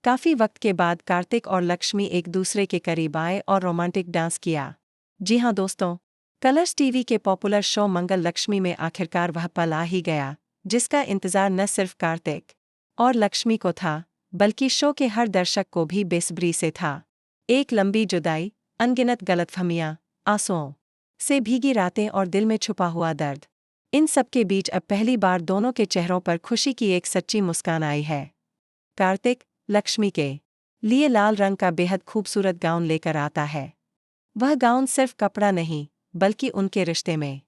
काफी वक्त के बाद कार्तिक और लक्ष्मी एक दूसरे के करीब आए और रोमांटिक डांस किया। जी हाँ दोस्तों, कलर्स टीवी के पॉपुलर शो मंगल लक्ष्मी में आखिरकार वह पल आ ही गया जिसका इंतजार न सिर्फ कार्तिक और लक्ष्मी को था बल्कि शो के हर दर्शक को भी बेसब्री से था। एक लंबी जुदाई, अनगिनत गलतफहमियां, आंसुओं से भीगी रातें और दिल में छुपा हुआ दर्द, इन सब के बीच अब पहली बार दोनों के चेहरों पर खुशी की एक सच्ची मुस्कान आई है। कार्तिक लक्ष्मी के लिए लाल रंग का बेहद खूबसूरत गाउन लेकर आता है। वह गाउन सिर्फ कपड़ा नहीं बल्कि उनके रिश्ते में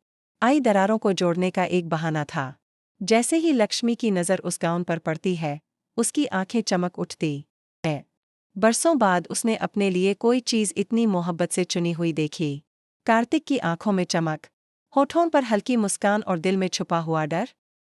आई दरारों को जोड़ने का एक बहाना था। जैसे ही लक्ष्मी की नज़र उस गाउन पर पड़ती है, उसकी आंखें चमक उठती हैं। बरसों बाद उसने अपने लिए कोई चीज़ इतनी मोहब्बत से चुनी हुई देखी। कार्तिक की आंखों में चमक, होठों पर हल्की मुस्कान और दिल में छुपा हुआ डर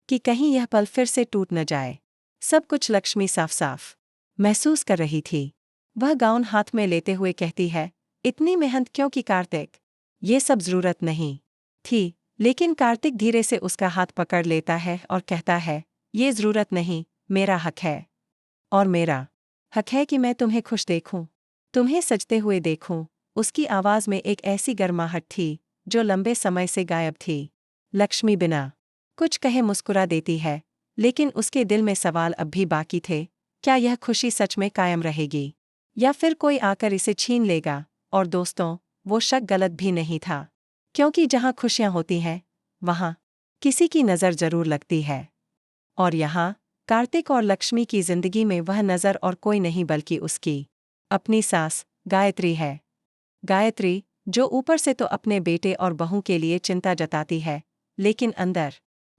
कि कहीं यह पल फिर से टूट न जाए। सब कुछ लक्ष्मी साफ साफ महसूस कर रही थी। वह गाउन हाथ में लेते हुए कहती है, इतनी मेहनत क्यों की कार्तिक? ये सब जरूरत नहीं थी। लेकिन कार्तिक धीरे से उसका हाथ पकड़ लेता है और कहता है, ये जरूरत नहीं, मेरा हक है। और मेरा हक है कि मैं तुम्हें खुश देखूं, तुम्हें सजते हुए देखूं। उसकी आवाज़ में एक ऐसी गर्माहट थी जो लंबे समय से गायब थी। लक्ष्मी बिना कुछ कहे मुस्कुरा देती है, लेकिन उसके दिल में सवाल अब भी बाकी थे। क्या यह खुशी सच में कायम रहेगी या फिर कोई आकर इसे छीन लेगा? और दोस्तों, वो शक गलत भी नहीं था, क्योंकि जहाँ खुशियाँ होती हैं वहाँ किसी की नज़र जरूर लगती है। और यहाँ कार्तिक और लक्ष्मी की जिंदगी में वह नज़र और कोई नहीं बल्कि उसकी अपनी सास गायत्री है। गायत्री जो ऊपर से तो अपने बेटे और बहू के लिए चिंता जताती है, लेकिन अंदर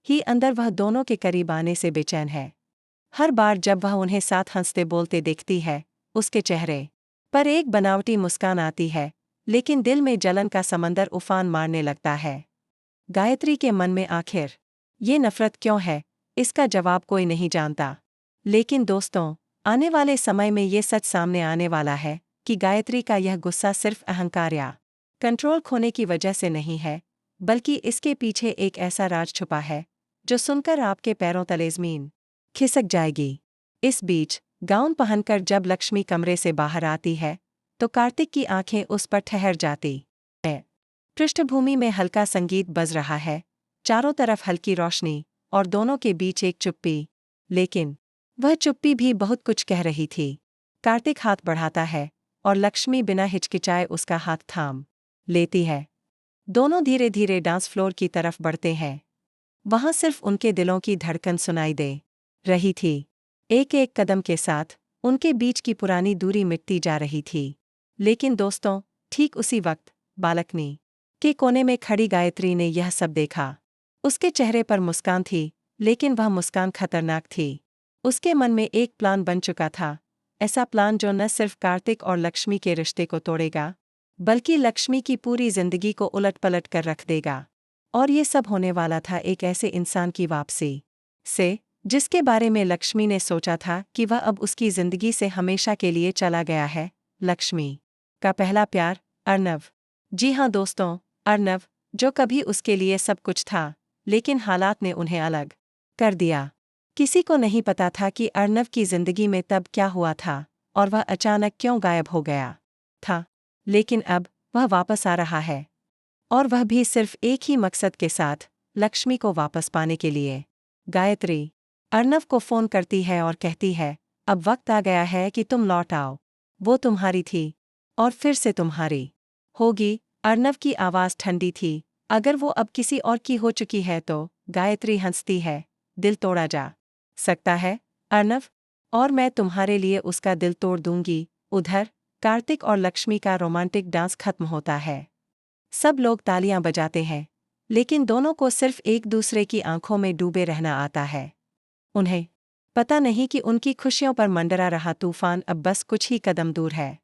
ही अंदर वह दोनों के करीब आने से बेचैन है। हर बार जब वह उन्हें साथ हंसते बोलते देखती है, उसके चेहरे पर एक बनावटी मुस्कान आती है, लेकिन दिल में जलन का समंदर उफान मारने लगता है। गायत्री के मन में आखिर ये नफरत क्यों है, इसका जवाब कोई नहीं जानता। लेकिन दोस्तों, आने वाले समय में ये सच सामने आने वाला है कि गायत्री का यह गुस्सा सिर्फ अहंकार या कंट्रोल खोने की वजह से नहीं है, बल्कि इसके पीछे एक ऐसा राज छुपा है जो सुनकर आपके पैरों तले ज़मीन खिसक जाएगी। इस बीच गाउन पहनकर जब लक्ष्मी कमरे से बाहर आती है तो कार्तिक की आंखें उस पर ठहर जाती हैं। पृष्ठभूमि में हल्का संगीत बज रहा है, चारों तरफ हल्की रोशनी और दोनों के बीच एक चुप्पी, लेकिन वह चुप्पी भी बहुत कुछ कह रही थी। कार्तिक हाथ बढ़ाता है और लक्ष्मी बिना हिचकिचाए उसका हाथ थाम लेती है। दोनों धीरे धीरे डांस फ्लोर की तरफ बढ़ते हैं। वहां सिर्फ उनके दिलों की धड़कन सुनाई दे रही थी। एक एक कदम के साथ उनके बीच की पुरानी दूरी मिटती जा रही थी। लेकिन दोस्तों, ठीक उसी वक्त बालकनी के कोने में खड़ी गायत्री ने यह सब देखा। उसके चेहरे पर मुस्कान थी, लेकिन वह मुस्कान खतरनाक थी। उसके मन में एक प्लान बन चुका था, ऐसा प्लान जो न सिर्फ कार्तिक और लक्ष्मी के रिश्ते को तोड़ेगा, बल्कि लक्ष्मी की पूरी जिंदगी को उलट-पलट कर रख देगा। और ये सब होने वाला था एक ऐसे इंसान की वापसी से जिसके बारे में लक्ष्मी ने सोचा था कि वह अब उसकी जिंदगी से हमेशा के लिए चला गया है। लक्ष्मी का पहला प्यार, अर्नव। जी हाँ दोस्तों, अर्नव, जो कभी उसके लिए सब कुछ था, लेकिन हालात ने उन्हें अलग कर दिया। किसी को नहीं पता था कि अर्नव की जिंदगी में तब क्या हुआ था और वह अचानक क्यों गायब हो गया था। लेकिन अब वह वापस आ रहा है, और वह भी सिर्फ एक ही मकसद के साथ, लक्ष्मी को वापस पाने के लिए। गायत्री अर्नव को फोन करती है और कहती है, अब वक्त आ गया है कि तुम लौट आओ। वो तुम्हारी थी और फिर से तुम्हारी होगी। अर्नव की आवाज़ ठंडी थी। अगर वो अब किसी और की हो चुकी है तो? गायत्री हंसती है, दिल तोड़ा जा सकता है अर्नव, और मैं तुम्हारे लिए उसका दिल तोड़ दूंगी। उधर कार्तिक और लक्ष्मी का रोमांटिक डांस खत्म होता है। सब लोग तालियां बजाते हैं, लेकिन दोनों को सिर्फ एक दूसरे की आंखों में डूबे रहना आता है। उन्हें पता नहीं कि उनकी खुशियों पर मंडरा रहा तूफान अब बस कुछ ही कदम दूर है।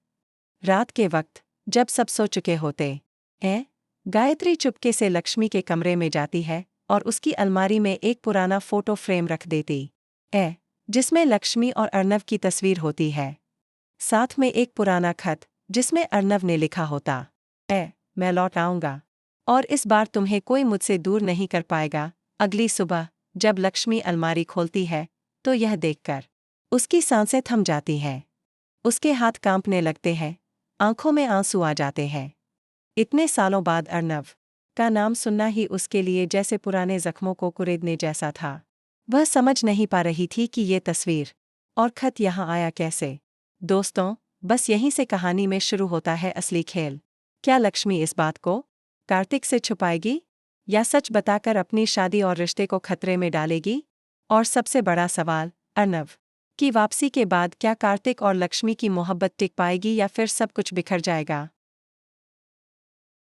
रात के वक्त जब सब सो चुके होते हैं, गायत्री चुपके से लक्ष्मी के कमरे में जाती है और उसकी अलमारी में एक पुराना फोटो फ्रेम रख देती है, जिसमें लक्ष्मी और अर्नव की तस्वीर होती है। साथ में एक पुराना खत जिसमें अर्नव ने लिखा होता है, मैं लौट आऊंगा और इस बार तुम्हें कोई मुझसे दूर नहीं कर पाएगा। अगली सुबह जब लक्ष्मी अलमारी खोलती है तो यह देखकर उसकी सांसें थम जाती हैं। उसके हाथ कांपने लगते हैं, आंखों में आंसू आ जाते हैं। इतने सालों बाद अर्नव का नाम सुनना ही उसके लिए जैसे पुराने जख्मों को कुरेदने जैसा था। वह समझ नहीं पा रही थी कि ये तस्वीर और खत यहाँ आया कैसे। दोस्तों, बस यहीं से कहानी में शुरू होता है असली खेल। क्या लक्ष्मी इस बात को कार्तिक से छुपाएगी, या सच बताकर अपनी शादी और रिश्ते को खतरे में डालेगी? और सबसे बड़ा सवाल, अर्नव की वापसी के बाद क्या कार्तिक और लक्ष्मी की मोहब्बत टिक पाएगी या फिर सब कुछ बिखर जाएगा?